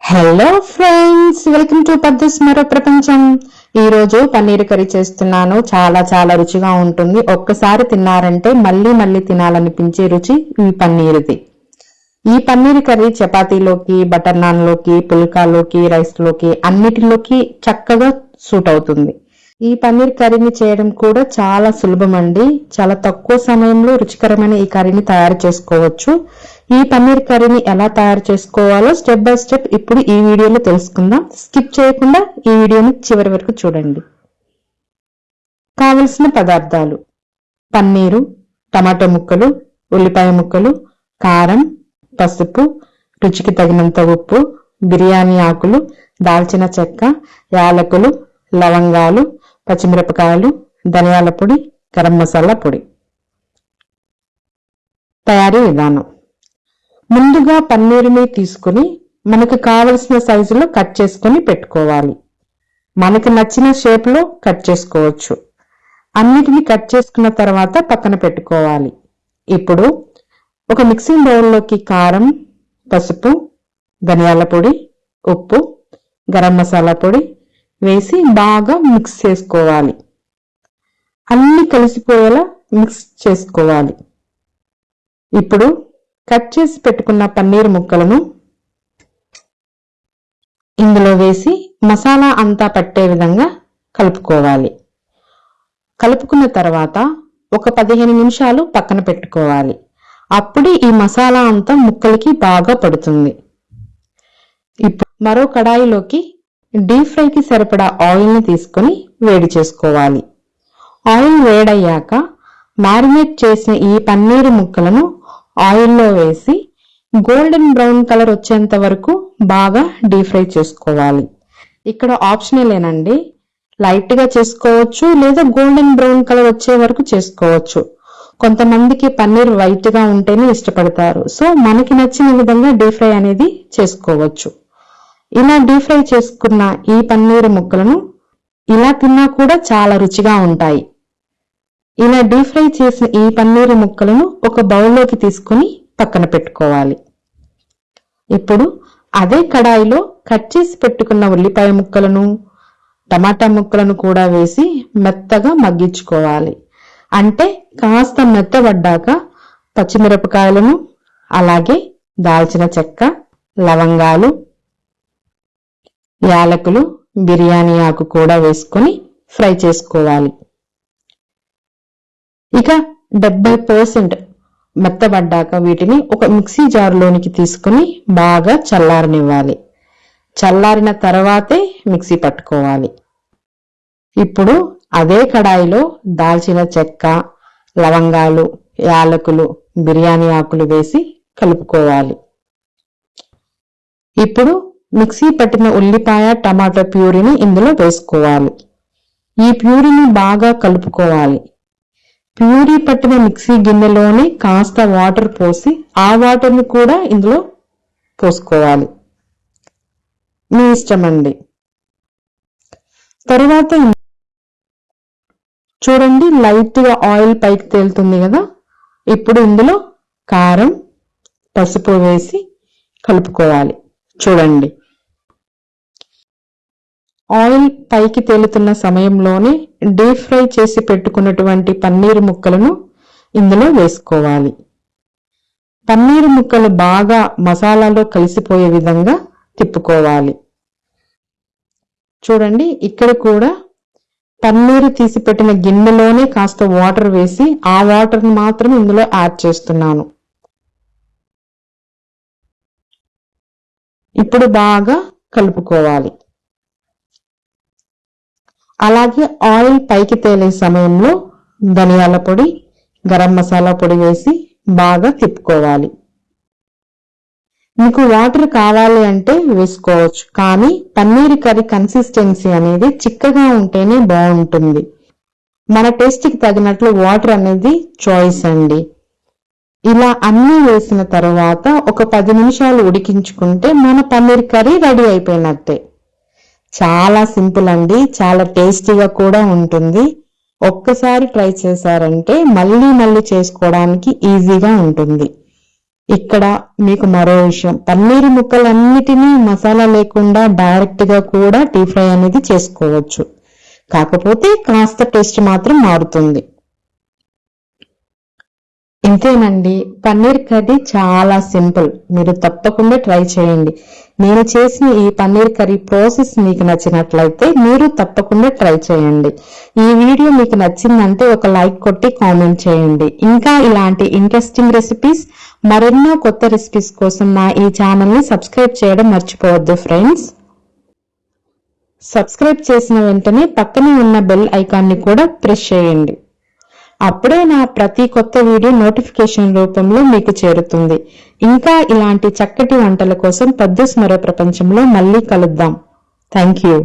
Hello friends, welcome to పద్దస్ మరో ప్రపంచం. ఈ రోజు పన్నీర్ కర్రీ చేస్తున్నాను. చాలా చాలా రుచిగా ఉంటుంది. ఒక్కసారి తిన్నారంటే మళ్ళీ మళ్ళీ తినాలనిపించే రుచి ఈ పన్నీర్ది. ఈ పన్నీర్ కర్రీ చపాతీలోకి, బటర్ నాన్ లోకి, పుల్కాలోకి, రైస్ లోకి అన్నిటిలోకి చక్కగా సూట్ అవుతుంది. ఈ పన్నీర్ కర్రీని చేయడం కూడా చాలా సులభం అండి. చాలా తక్కువ సమయంలో రుచికరమైన ఈ కర్రీని తయారు చేసుకోవచ్చు. ఈ పన్నీర్ కర్రీని ఎలా తయారు చేసుకోవాలో స్టెప్ బై స్టెప్ ఇప్పుడు ఈ వీడియోలో తెలుసుకుందాం. స్కిప్ చేయకుండా ఈ వీడియోని చివరి వరకు చూడండి. కావలసిన పదార్థాలు: పన్నీరు, టమాటో ముక్కలు, ఉల్లిపాయ ముక్కలు, కారం, పసుపు, రుచికి తగినంత ఉప్పు, బిర్యానీ ఆకులు, దాల్చిన చెక్క, యాలకులు, లవంగాలు, పచ్చిమిరపకాయలు, ధనియాల పొడి, గరం మసాలా పొడి. తయారీ విధానం: ముందుగా పన్నీరుని తీసుకుని మనకు కావలసిన సైజులో కట్ చేసుకుని పెట్టుకోవాలి. మనకు నచ్చిన షేప్ లో కట్ చేసుకోవచ్చు. అన్నిటిని కట్ చేసుకున్న తర్వాత పక్కన పెట్టుకోవాలి. ఇప్పుడు ఒక మిక్సింగ్ బౌల్లోకి కారం, పసుపు, ధనియాల పొడి, ఉప్పు, గరం మసాలా పొడి వేసి బాగా మిక్స్ చేసుకోవాలి. అన్ని కలిసిపోయేలా మిక్స్ చేసుకోవాలి. ఇప్పుడు కట్ చేసి పెట్టుకున్న పన్నీర్ ముక్కలను ఇందులో వేసి మసాలా అంతా పట్టే విధంగా కలుపుకోవాలి. కలుపుకున్న తర్వాత ఒక 15 నిమిషాలు పక్కన పెట్టుకోవాలి. అప్పుడే ఈ మసాలా అంతా ముక్కలకి బాగా పడుతుంది. ఇప్పుడు మరో కడాయిలోకి డీప్ ఫ్రైకి సరిపడా ఆయిల్ని తీసుకొని వేడి చేసుకోవాలి. ఆయిల్ వేడయ్యాక మ్యారినేట్ చేసిన ఈ పన్నీరు ముక్కలను ఆయిల్లో వేసి గోల్డెన్ బ్రౌన్ కలర్ వచ్చేంత వరకు బాగా డీప్ ఫ్రై చేసుకోవాలి. ఇక్కడ ఆప్షనలేనండి, లైట్ గా చేసుకోవచ్చు లేదా గోల్డెన్ బ్రౌన్ కలర్ వచ్చే వరకు చేసుకోవచ్చు. కొంతమందికి పన్నీర్ వైట్ గా ఉంటేనే ఇష్టపడతారు. సో మనకి నచ్చిన విధంగా డీప్ ఫ్రై అనేది చేసుకోవచ్చు. ఇలా డీప్ ఫ్రై చేసుకున్న ఈ పన్నీరు ముక్కలను ఇలా తిన్నా కూడా చాలా రుచిగా ఉంటాయి. ఇలా డీప్ ఫ్రై చేసిన ఈ పన్నీరు ముక్కలను ఒక బౌల్లోకి తీసుకుని పక్కన పెట్టుకోవాలి. ఇప్పుడు అదే కడాయిలో కట్ చేసి పెట్టుకున్న ఉల్లిపాయ ముక్కలను, టమాటా ముక్కలను కూడా వేసి మెత్తగా మగ్గించుకోవాలి. అంటే కాస్త మెత్తబడ్డాక పచ్చిమిరపకాయలను, అలాగే దాల్చిన చెక్క, లవంగాలు, యాలకులు, బిర్యానీ ఆకు కూడా వేసుకొని ఫ్రై చేసుకోవాలి. ఇక 70% మెత్తబడ్డాక వీటిని ఒక మిక్సీ జార్లోనికి తీసుకుని బాగా చల్లారనివ్వాలి. చల్లారిన తర్వాతే మిక్సీ పట్టుకోవాలి. ఇప్పుడు అదే కడాయిలో దాల్చిన చెక్క, లవంగాలు, యాలకులు, బిర్యానీ ఆకులు వేసి కలుపుకోవాలి. ఇప్పుడు మిక్సీ పట్టిన ఉల్లిపాయ, టమాటో ప్యూరీని ఇందులో వేసుకోవాలి. ఈ ప్యూరీని బాగా కలుపుకోవాలి. ప్యూరీ పట్టిన మిక్సీ గిన్నెలోనే కాస్త వాటర్ పోసి ఆ వాటర్ని కూడా ఇందులో పోసుకోవాలి. మీ ఇష్టమండి. తరువాత చూడండి, లైట్ గా ఆయిల్ పైకి తేలుతుంది కదా. ఇప్పుడు ఇందులో కారం, పసుపు వేసి కలుపుకోవాలి. చూడండి, ఆయిల్ పైకి తేలుతున్న సమయంలోనే డీప్ ఫ్రై చేసి పెట్టుకున్నటువంటి పన్నీరు ముక్కలను ఇందులో వేసుకోవాలి. పన్నీరు ముక్కలు బాగా మసాలాలో కలిసిపోయే విధంగా తిప్పుకోవాలి. చూడండి, ఇక్కడ కూడా పన్నీరు తీసి పెట్టిన గిన్నెలోనే కాస్త వాటర్ వేసి ఆ వాటర్ని మాత్రం ఇందులో యాడ్ చేస్తున్నాను. ఇప్పుడు బాగా కలుపుకోవాలి. అలాగే ఆయిల్ పైకి తేలే సమయంలో ధనియాల పొడి, గరం మసాలా పొడి వేసి బాగా తిప్పుకోవాలి. మీకు వాటర్ కావాలి అంటే వేసుకోవచ్చు, కానీ పన్నీర్ కర్రీ కన్సిస్టెన్సీ అనేది చిక్కగా ఉంటేనే బాగుంటుంది. మన టేస్ట్కి తగినట్లు వాటర్ అనేది చాయిస్ అండి. ఇలా అన్నీ వేసిన తర్వాత ఒక 10 నిమిషాలు ఉడికించుకుంటే మన పన్నీర్ కర్రీ రెడీ అయిపోయినట్టే. చాలా సింపుల్ అండి, చాలా టేస్టీగా కూడా ఉంటుంది. ఒక్కసారి ట్రై చేశారంటే మళ్ళీ మళ్ళీ చేసుకోవడానికి ఈజీగా ఉంటుంది. ఇక్కడ మీకు మరో విషయం, పన్నీరు ముక్కలన్నిటినీ మసాలా లేకుండా డైరెక్ట్ గా కూడా డీప్ ఫ్రై అనేది చేసుకోవచ్చు. కాకపోతే కాస్త టేస్ట్ మాత్రం మారుతుంది. ఇంతేనండి, పన్నీర్ కర్రీ చాలా సింపుల్. మీరు తప్పకుండా ట్రై చేయండి. నేను చేసిన ఈ పన్నీర్ కర్రీ ప్రాసెస్ మీకు నచ్చినట్లయితే మీరు తప్పకుండా ట్రై చేయండి. ఈ వీడియో మీకు నచ్చిందంటే ఒక లైక్ కొట్టి కామెంట్ చేయండి. ఇంకా ఇలాంటి ఇంట్రెస్టింగ్ రెసిపీస్, మరెన్నో కొత్త రెసిపీస్ కోసం నా ఈ ఛానల్ ని సబ్స్క్రైబ్ చేయడం మర్చిపోవద్దు ఫ్రెండ్స్. సబ్స్క్రైబ్ చేసిన వెంటనే పక్కనే ఉన్న బెల్ ఐకాన్ ని కూడా ప్రెస్ చేయండి. అప్పుడే నా ప్రతి కొత్త వీడియో నోటిఫికేషన్ రూపంలో మీకు చేరుతుంది. ఇంకా ఇలాంటి చక్కటి వంటల కోసం పద్దూస్ మరో ప్రపంచంలో మళ్ళీ కలుద్దాం. Thank you.